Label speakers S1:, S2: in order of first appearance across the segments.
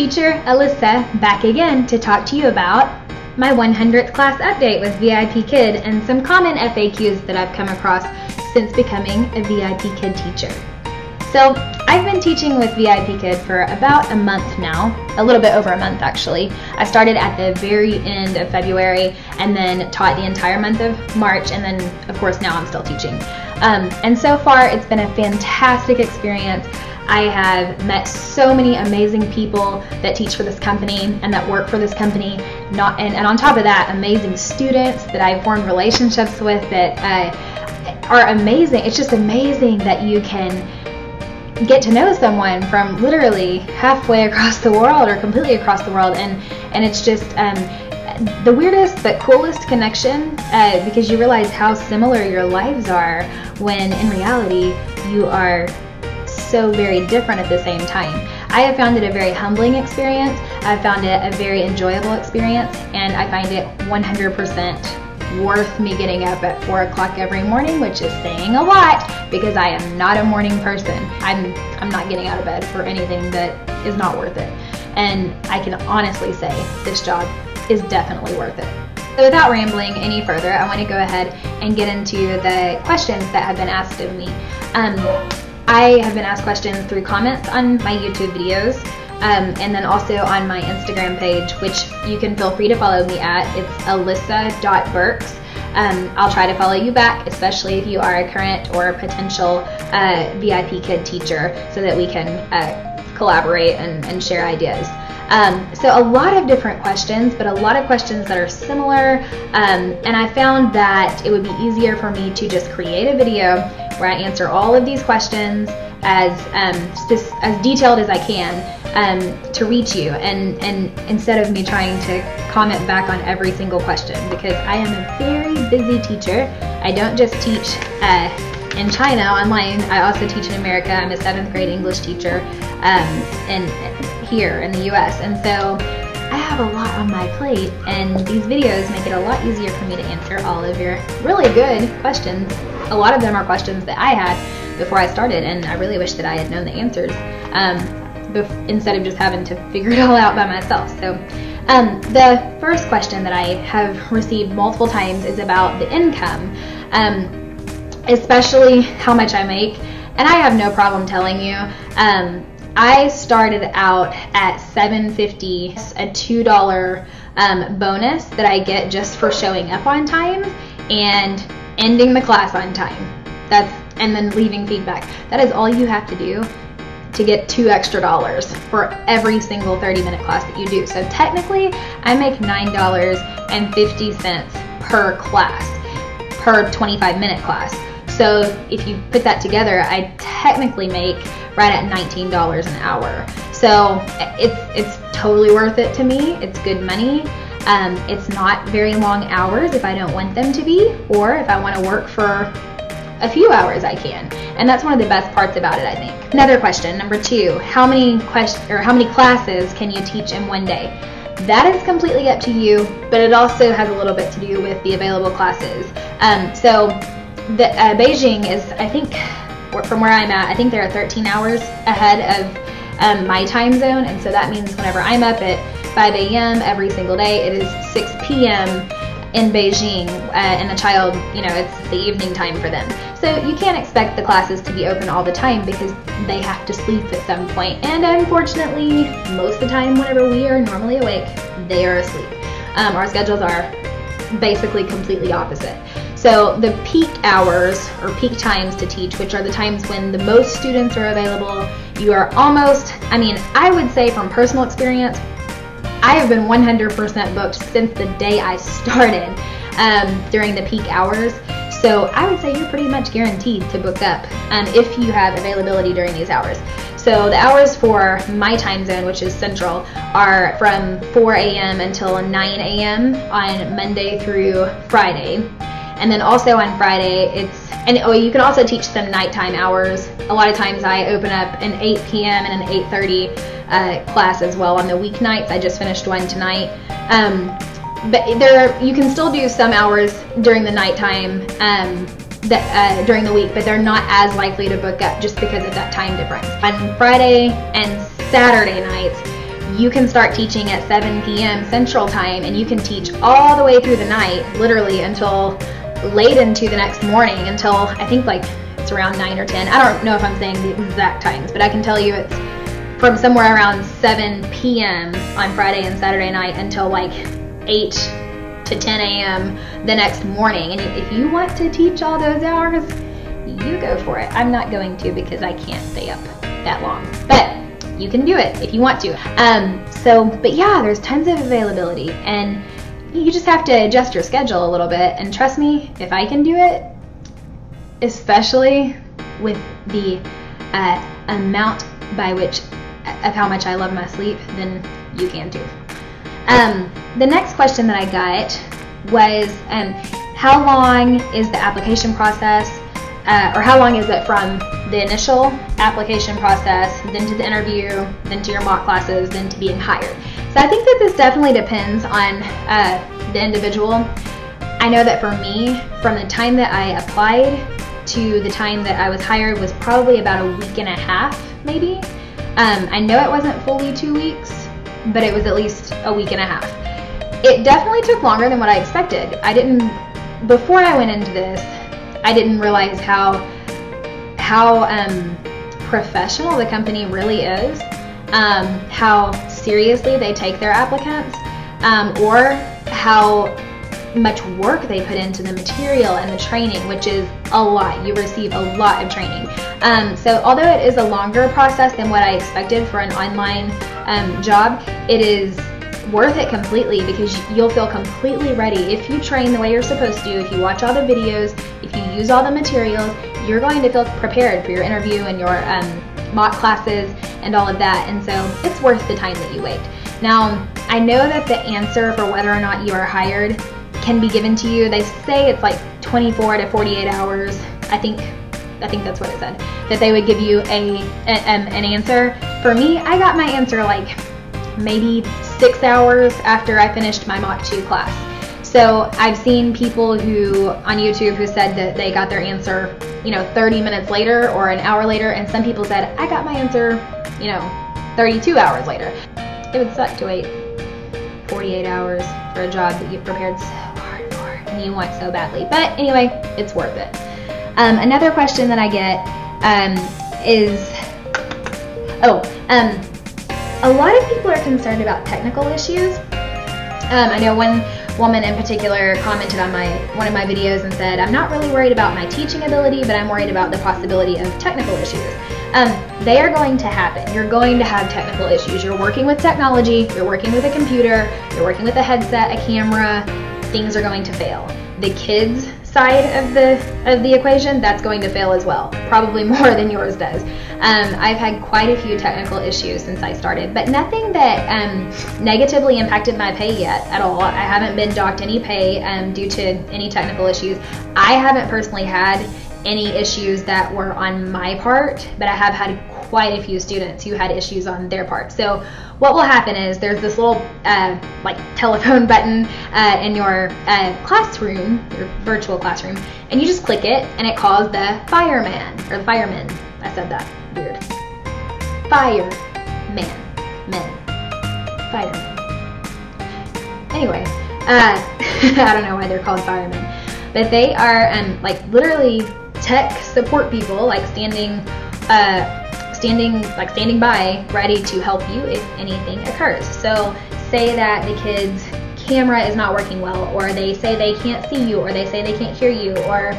S1: Teacher Alyssa back again to talk to you about my 100th class update with VIPKID and some common FAQs that I've come across since becoming a VIPKID teacher. So I've been teaching with VIPKID for about a month now, a little bit over a month actually. I started at the very end of February and then taught the entire month of March, and then of course now I'm still teaching. And so far it's been a fantastic experience. I have met so many amazing people that teach for this company and that work for this company. And on top of that, amazing students that I've formed relationships with that are amazing. It's just amazing that you can get to know someone from literally halfway across the world or completely across the world, and it's just the weirdest but coolest connection because you realize how similar your lives are when in reality you are so very different at the same time. I have found it a very humbling experience. I've found it a very enjoyable experience, and I find it 100% worth me getting up at 4 o'clock every morning, which is saying a lot because I am not a morning person. I'm not getting out of bed for anything that is not worth it. And I can honestly say this job is definitely worth it. So without rambling any further, I want to go ahead and get into the questions that have been asked of me. I have been asked questions through comments on my YouTube videos, and then also on my Instagram page, which you can feel free to follow me at. It's alyssa.burks. I'll try to follow you back, especially if you are a current or a potential VIPKID teacher, so that we can collaborate and share ideas. So a lot of different questions, but a lot of questions that are similar, and I found that it would be easier for me to just create a video where I answer all of these questions as detailed as I can to reach you, and instead of me trying to comment back on every single question, because I am a very busy teacher. I don't just teach in China online, I also teach in America. I'm a 7th grade English teacher here in the US, and so I have a lot on my plate, and these videos make it a lot easier for me to answer all of your really good questions. A lot of them are questions that I had before I started, and I really wish that I had known the answers instead of just having to figure it all out by myself. So the first question that I have received multiple times is about the income, especially how much I make, and I have no problem telling you. I started out at $7.50, a $2 bonus that I get just for showing up on time and ending the class on time. And then leaving feedback. That is all you have to do to get $2 extra for every single 30-minute class that you do. So technically, I make $9.50 per class, per 25-minute class. So if you put that together, I technically make right at $19 an hour. So it's totally worth it to me. It's good money. It's not very long hours if I don't want them to be, or if I want to work for a few hours I can. And that's one of the best parts about it, I think. Another question, number 2, how many classes can you teach in one day? That is completely up to you, but it also has a little bit to do with the available classes. So Beijing is, I think, from where I'm at, I think they're 13 hours ahead of my time zone, and so that means whenever I'm up at 5 a.m. every single day, it is 6 p.m. in Beijing, and the child, it's the evening time for them. So you can't expect the classes to be open all the time because they have to sleep at some point, and unfortunately, most of the time whenever we are normally awake, they are asleep. Our schedules are basically completely opposite. So the peak hours or peak times to teach, which are the times when the most students are available, you are almost, I would say from personal experience, I have been 100% booked since the day I started during the peak hours. So I would say you're pretty much guaranteed to book up if you have availability during these hours. So the hours for my time zone, which is Central, are from 4 a.m. until 9 a.m. on Monday through Friday. And then also on Friday, you can also teach some nighttime hours. A lot of times I open up an 8 p.m. and an 8:30 class as well on the weeknights. I just finished one tonight. But you can still do some hours during the nighttime during the week, but they're not as likely to book up just because of that time difference. On Friday and Saturday nights, you can start teaching at 7 p.m. Central Time, and you can teach all the way through the night, literally until late into the next morning, until I think like it's around 9 or 10. I don't know if I'm saying the exact times, but I can tell you it's from somewhere around 7 p.m. on Friday and Saturday night until like 8 to 10 a.m. the next morning. And if you want to teach all those hours, you go for it. I'm not going to, because I can't stay up that long, but you can do it if you want to. But yeah, there's tons of availability, and you just have to adjust your schedule a little bit. And trust me, if I can do it, especially with the amount by which of how much I love my sleep, then you can too. The next question that I got was, how long is the application process, or how long is it from the initial application process, then to the interview, then to your mock classes, then to being hired? So I think that this definitely depends on the individual. I know that for me, from the time that I applied to the time that I was hired was probably about a week and a half, maybe. I know it wasn't fully 2 weeks, but it was at least a week and a half. It definitely took longer than what I expected. Before I went into this, I didn't realize how professional the company really is, how seriously they take their applicants, or how much work they put into the material and the training, which is a lot. You receive a lot of training. So although it is a longer process than what I expected for an online job, it is worth it completely, because you'll feel completely ready. If you train the way you're supposed to, if you watch all the videos, if you use all the materials, you're going to feel prepared for your interview and your mock classes and all of that. And so it's worth the time that you wait. Now, I know that the answer for whether or not you are hired can be given to you. They say it's like 24 to 48 hours. I think that's what it said, that they would give you an answer. For me, I got my answer like maybe 6 hours after I finished my Mock 2 class. So I've seen people who on YouTube who said that they got their answer, 30 minutes later or an hour later, and some people said, I got my answer, 32 hours later. It would suck to wait 48 hours for a job that you've prepared so hard for and you want so badly. But anyway, it's worth it. Another question that I get is, a lot of people are concerned about technical issues. I know one woman in particular commented on one of my videos and said, I'm not really worried about my teaching ability, but I'm worried about the possibility of technical issues. They are going to happen. You're going to have technical issues. You're working with technology, you're working with a computer, you're working with a headset, a camera. Things are going to fail. The kids' side of the equation, that's going to fail as well, probably more than yours does. I've had quite a few technical issues since I started, but nothing that negatively impacted my pay yet at all. I haven't been docked any pay due to any technical issues. I haven't personally had any issues that were on my part, but I have had quite a few students who had issues on their part. So what will happen is there's this little like telephone button in your classroom, your virtual classroom, and you just click it and it calls the fireman, or the fireman. I said that weird. Fireman. Anyway, I don't know why they're called firemen, but they are like literally tech support people, like standing by, ready to help you if anything occurs. So say that the kid's camera is not working well, or they say they can't see you, or they say they can't hear you, or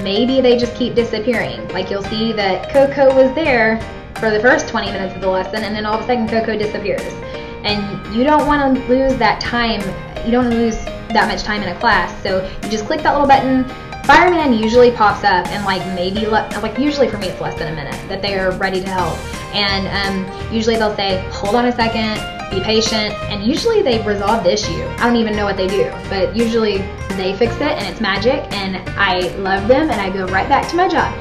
S1: maybe they just keep disappearing. Like you'll see that Coco was there for the first 20 minutes of the lesson, and then all of a sudden Coco disappears. And you don't want to lose that time. You don't want to lose that much time in a class. So you just click that little button. Fireman usually pops up in like maybe, like usually for me it's less than a minute that they are ready to help. And usually they'll say, hold on a second, be patient, and usually they resolve the issue. I don't even know what they do, but usually they fix it and it's magic, and I love them and I go right back to my job.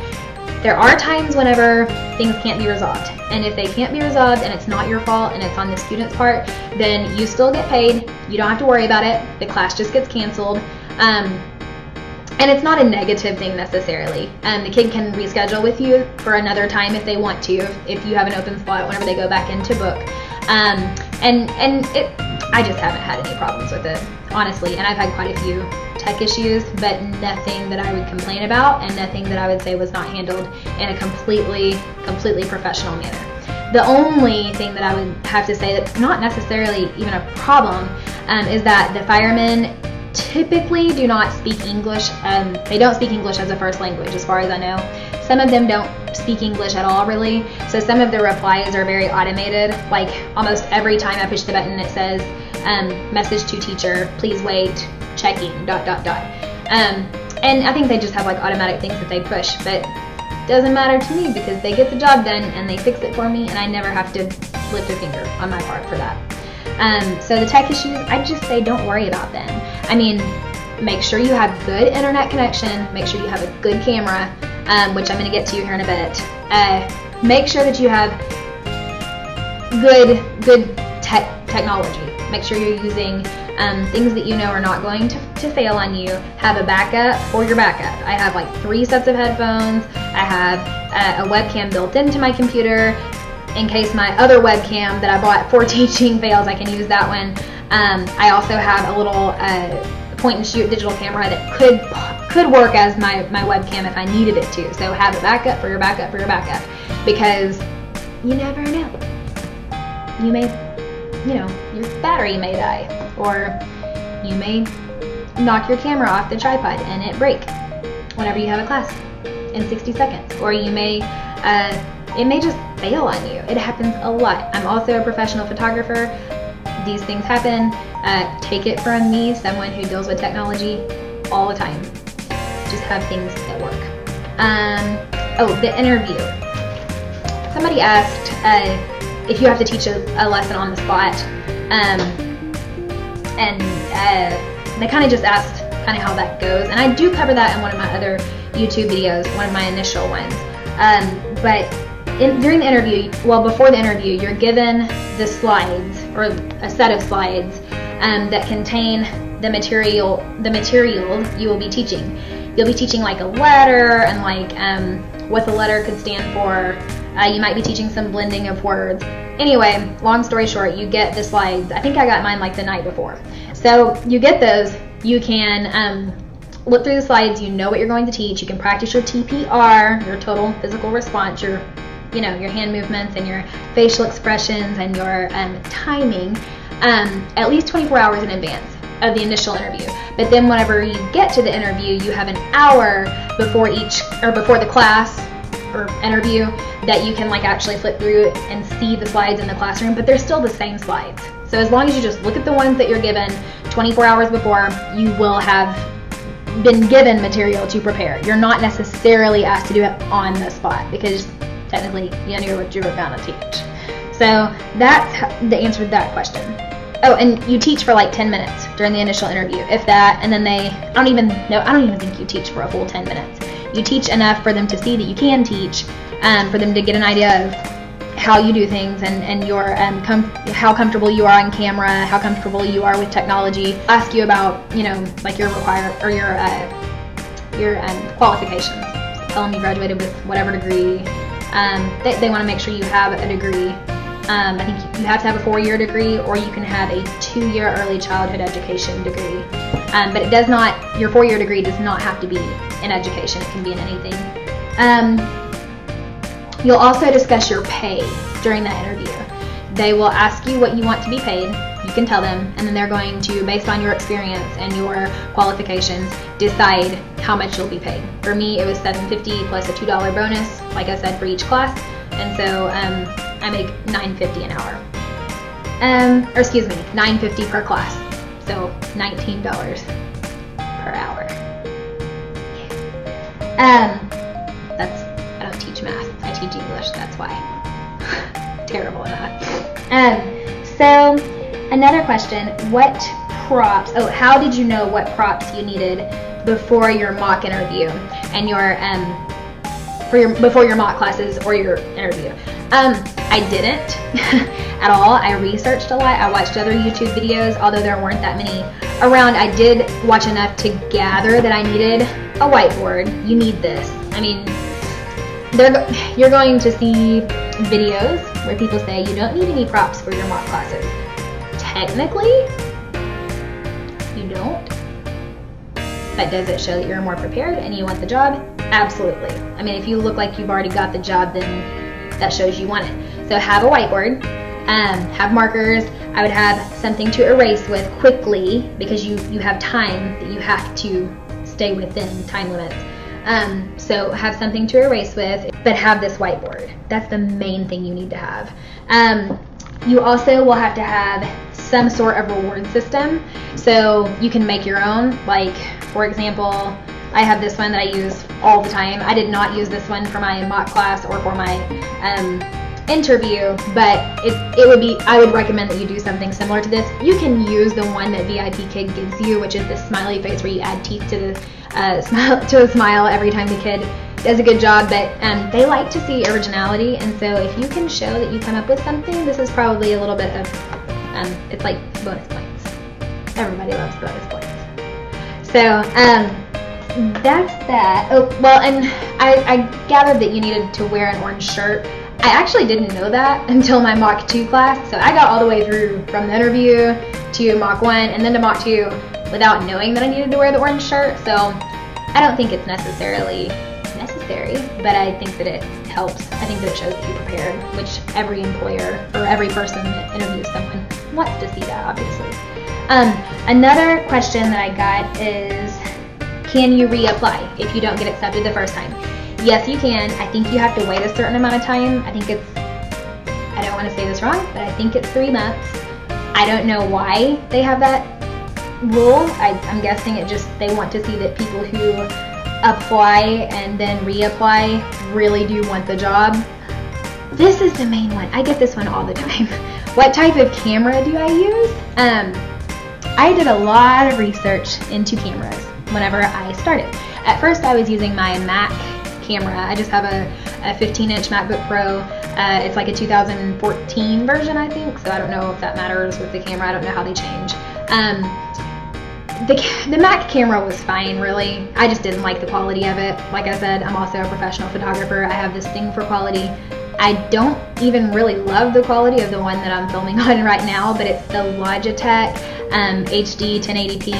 S1: There are times whenever things can't be resolved, and if they can't be resolved and it's not your fault and it's on the student's part, then you still get paid. You don't have to worry about it. The class just gets canceled. And it's not a negative thing necessarily. The kid can reschedule with you for another time if they want to, if you have an open spot whenever they go back into book. I just haven't had any problems with it, honestly. And I've had quite a few tech issues, but nothing that I would complain about, and nothing that I would say was not handled in a completely professional manner. The only thing that I would have to say that's not necessarily even a problem is that the firemen typically do not speak English. They don't speak English as a first language, as far as I know. Some of them don't speak English at all, really. So some of the replies are very automated. Like almost every time I push the button, it says, message to teacher, please wait, checking, ... And I think they just have like automatic things that they push, but it doesn't matter to me because they get the job done and they fix it for me, and I never have to lift a finger on my part for that. So the tech issues, I'd just say don't worry about them. I mean, make sure you have good internet connection, make sure you have a good camera, which I'm going to get to you here in a bit. Make sure that you have good technology. Make sure you're using things that you know are not going to fail on you. Have a backup for your backup. I have like 3 sets of headphones. I have a webcam built into my computer. In case my other webcam that I bought for teaching fails, I can use that one. I also have a little point and shoot digital camera that could work as my webcam if I needed it to. So have a backup for your backup for your backup, because you never know. You may, your battery may die, or you may knock your camera off the tripod and it break whenever you have a class in 60 seconds, or you may, it may just fail on you. It happens a lot. I'm also a professional photographer. These things happen. Take it from me, someone who deals with technology all the time. Just have things that work. Oh, the interview. Somebody asked if you have to teach a lesson on the spot, and they kind of just asked kind of how that goes. And I do cover that in one of my other YouTube videos, one of my initial ones. But during the interview, well, before the interview, you're given the slides, or a set of slides that contain the material you will be teaching. You'll be teaching like a letter and like what the letter could stand for. You might be teaching some blending of words. Anyway, long story short, you get the slides. I think I got mine like the night before. So you get those. You can look through the slides. You know what you're going to teach. You can practice your TPR, your total physical response, your hand movements and your facial expressions and your timing at least 24 hours in advance of the initial interview. But then whenever you get to the interview, you have an hour before the class or interview that you can like actually flip through and see the slides in the classroom, but they're still the same slides. So as long as you just look at the ones that you're given 24 hours before, you will have been given material to prepare. You're not necessarily asked to do it on the spot, because technically you knew what you were going to teach. So that's the answer to that question. Oh, and you teach for like 10 minutes during the initial interview, if that, and then I don't even think you teach for a full 10 minutes. You teach enough for them to see that you can teach, for them to get an idea of how you do things and your how comfortable you are on camera, how comfortable you are with technology. Ask you about like your qualifications. Tell them you graduated with whatever degree. They want to make sure you have a degree. I think you have to have a 4-year degree, or you can have a 2-year early childhood education degree. But it does not. Your 4-year degree does not have to be in education. It can be in anything. You'll also discuss your pay during that interview. They will ask you what you want to be paid. You can tell them, and then they're going to, based on your experience and your qualifications, decide how much you'll be paid. For me, it was $7.50 plus a $2 bonus, like I said, for each class, and so I make $9.50 an hour. Or excuse me, $9.50 per class, so $19 per hour. Yeah. I don't teach math. I teach English. That's why. Terrible at that. So another question: what props? Oh, how did you know what props you needed before your mock interview and your before your mock classes or your interview? I didn't at all. I researched a lot. I watched other YouTube videos, although there weren't that many around. I did watch enough to gather that I needed a whiteboard. You need this. I mean, you're going to see videos where people say you don't need any props for your mock classes. Technically, you don't. But does it show that you're more prepared and you want the job? Absolutely. I mean, if you look like you've already got the job, then that shows you want it. So have a whiteboard, have markers. I would have something to erase with quickly because you have time that you have to stay within time limits. So have something to erase with, but have this whiteboard. That's the main thing you need to have. You also will have to have some sort of reward system. So you can make your own, like for example, I have this one that I use all the time. I did not use this one for my mock class or for my interview, but I would recommend that you do something similar to this. You can use the one that VIPKid gives you, which is the smiley face where you add teeth to the smile every time the kid does a good job, but they like to see originality, and so if you can show that you come up with something, this is probably a little bit of, it's like bonus points. Everybody loves bonus points. So, that's that. Oh, well, and I gathered that you needed to wear an orange shirt. I actually didn't know that until my Mock 2 class, so I got all the way through from the interview to Mock 1 and then to Mock 2 without knowing that I needed to wear the orange shirt, so I don't think it's necessarily necessary, but I think that it helps. I think that it shows that you're prepared, which every employer or every person that interviews someone wants to see that, obviously. Another question that I got is, can you reapply if you don't get accepted the first time? Yes, you can. I think you have to wait a certain amount of time. I think it's, I don't want to say this wrong, but I think it's 3 months. I don't know why they have that rule. I'm guessing they want to see that people who apply and then reapply really do want the job. This is the main one. I get this one all the time. What type of camera do I use? I did a lot of research into cameras whenever I started. At first I was using my Mac camera. I just have a 15-inch MacBook Pro. It's like a 2014 version, I think, so I don't know if that matters with the camera. I don't know how they change. The Mac camera was fine, really. I just didn't like the quality of it. Like I said, I'm also a professional photographer. I have this thing for quality. I don't even really love the quality of the one that I'm filming on right now, but it's the Logitech HD 1080p.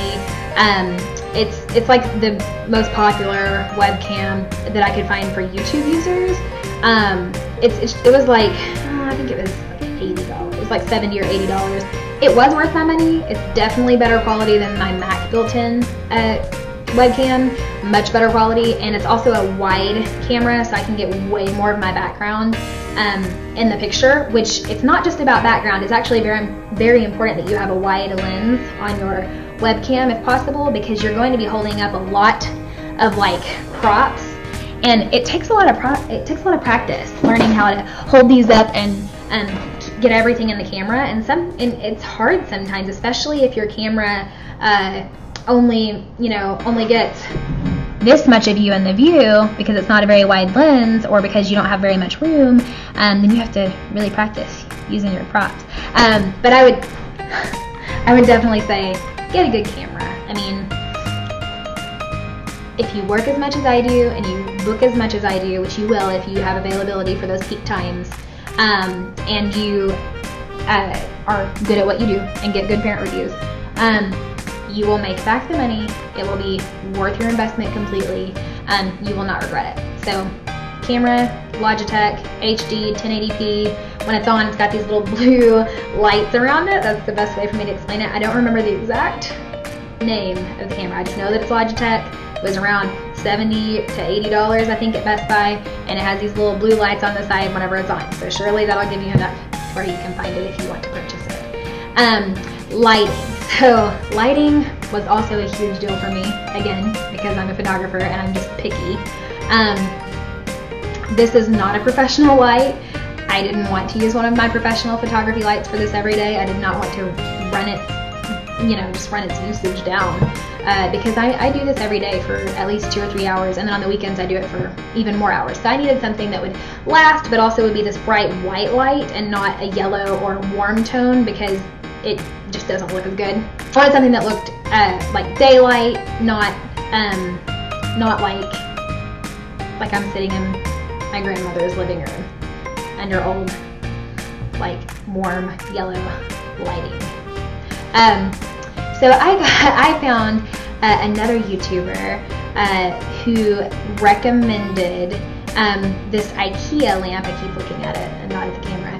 S1: It's like the most popular webcam that I could find for YouTube users. It was like, I think it was like $80. It was like $70 or $80. It was worth my money. It's definitely better quality than my Mac built-in webcam, much better quality, and it's also a wide camera, so I can get way more of my background in the picture, which it's not just about background. It's actually very, very important that you have a wide lens on your webcam if possible, because you're going to be holding up a lot of like props, and it takes a lot of practice learning how to hold these up and get everything in the camera, and it's hard sometimes, especially if your camera only gets this much of you in the view because it's not a very wide lens, or because you don't have very much room, then you have to really practice using your props. But I would definitely say get a good camera. I mean, if you work as much as I do and you book as much as I do, which you will if you have availability for those peak times, and you are good at what you do and get good parent reviews, you will make back the money. It will be worth your investment completely. You will not regret it. So camera, Logitech, HD, 1080p. When it's on, it's got these little blue lights around it. That's the best way for me to explain it. I don't remember the exact name of the camera. I just know that it's Logitech. It was around $70 to $80, I think, at Best Buy, and it has these little blue lights on the side whenever it's on. So surely that'll give you enough where you can find it if you want to purchase it. Lighting. So lighting was also a huge deal for me, again, because I'm a photographer and I'm just picky. This is not a professional light. I didn't want to use one of my professional photography lights for this every day. I did not want to run it, just run its usage down, because I do this every day for at least 2 or 3 hours, and then on the weekends I do it for even more hours. So I needed something that would last, but also would be this bright white light and not a yellow or warm tone, because it just doesn't look as good. I wanted something that looked like daylight, not like I'm sitting in my my grandmother's living room under old, like, warm yellow lighting. So I found another YouTuber who recommended this IKEA lamp. I keep looking at it and not at the camera.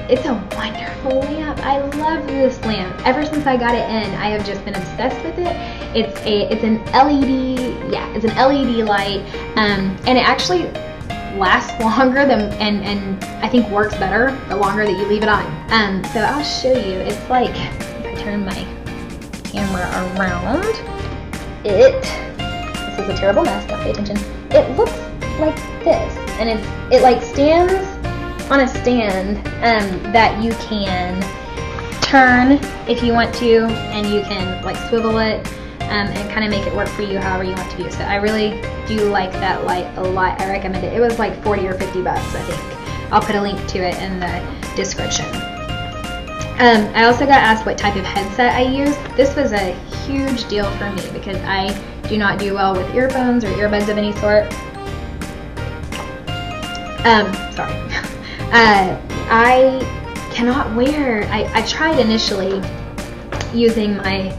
S1: It's a wonderful lamp. I love this lamp. Ever since I got it in, I have just been obsessed with it. It's an LED, yeah, it's an LED light, and it actually lasts longer than, and I think works better the longer that you leave it on. So I'll show you. It's like, if I turn my camera around, this is a terrible mess, don't pay attention. It looks like this, and it like stands on a stand that you can turn if you want to, and you can like swivel it and kind of make it work for you however you want to do. So I really do like that light a lot. I recommend it. It was like 40 or 50 bucks, I think. I'll put a link to it in the description. I also got asked what type of headset I use. This was a huge deal for me because I do not do well with earphones or earbuds of any sort. Sorry. I cannot wear, I tried initially using my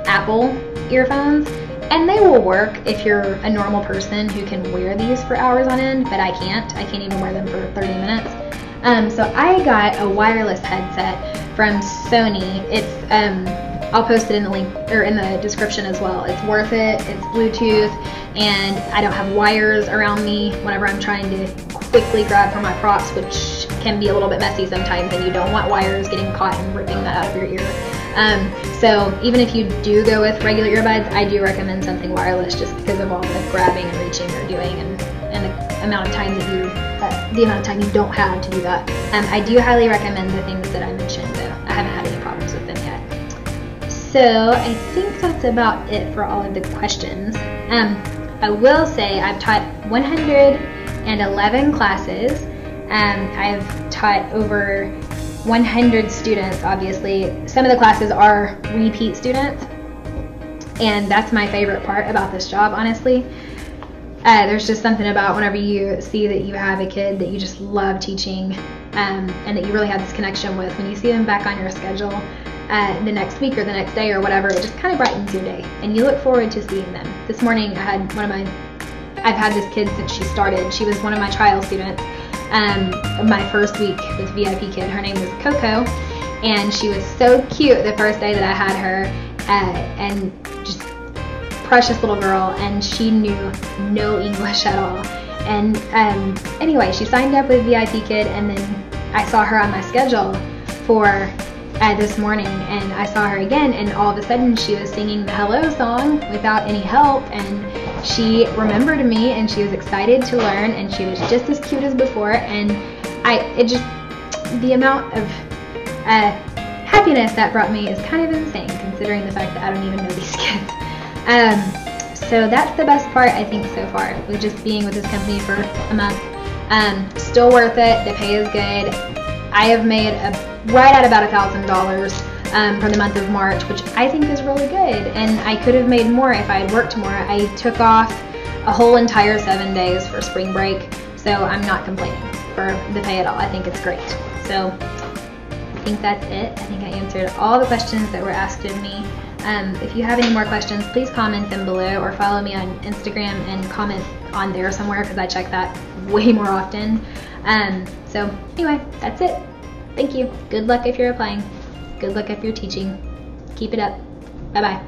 S1: Apple earphones, and they will work if you're a normal person who can wear these for hours on end, but I can't. I can't even wear them for 30 minutes. So I got a wireless headset from Sony. It's I'll post it in the link or in the description as well. It's worth it. It's Bluetooth, and I don't have wires around me whenever I'm trying to quickly grab for my props, which can be a little bit messy sometimes, and you don't want wires getting caught and ripping that out of your ear. So even if you do go with regular earbuds, I do recommend something wireless just because of all the grabbing and reaching you're doing, and the amount of time you don't have to do that. I do highly recommend the things that I mentioned, though. I haven't had any problems with them yet. So I think that's about it for all of the questions. I will say I've taught 111 classes. I've taught over 100 students, obviously. Some of the classes are repeat students, and that's my favorite part about this job, honestly. There's just something about whenever you see that you have a kid that you just love teaching, and that you really have this connection with. When you see them back on your schedule the next week or the next day or whatever, it just kind of brightens your day, and you look forward to seeing them. This morning I had I've had this kid since she started. She was one of my trial students. My first week with VIPKID. Her name was Coco, and she was so cute the first day that I had her, and just precious little girl, and she knew no English at all. And anyway, she signed up with VIPKID, and then I saw her on my schedule for this morning, and I saw her again, and all of a sudden she was singing the hello song without any help, and she remembered me, and she was excited to learn, and she was just as cute as before, and the amount of happiness that brought me is kind of insane, considering the fact that I don't even know these kids. So that's the best part, I think, so far, with just being with this company for a month. Still worth it. The pay is good. I have made right at about $1,000 for the month of March, which I think is really good, and I could have made more if I had worked more. I took off a whole entire 7 days for spring break, so I'm not complaining for the pay at all. I think it's great. So I think that's it. I think I answered all the questions that were asked of me. If you have any more questions, please comment them below, or follow me on Instagram and comment on there somewhere, because I check that way more often. So anyway, that's it. Thank you. Good luck if you're applying. Good luck if you're teaching. Keep it up. Bye-bye.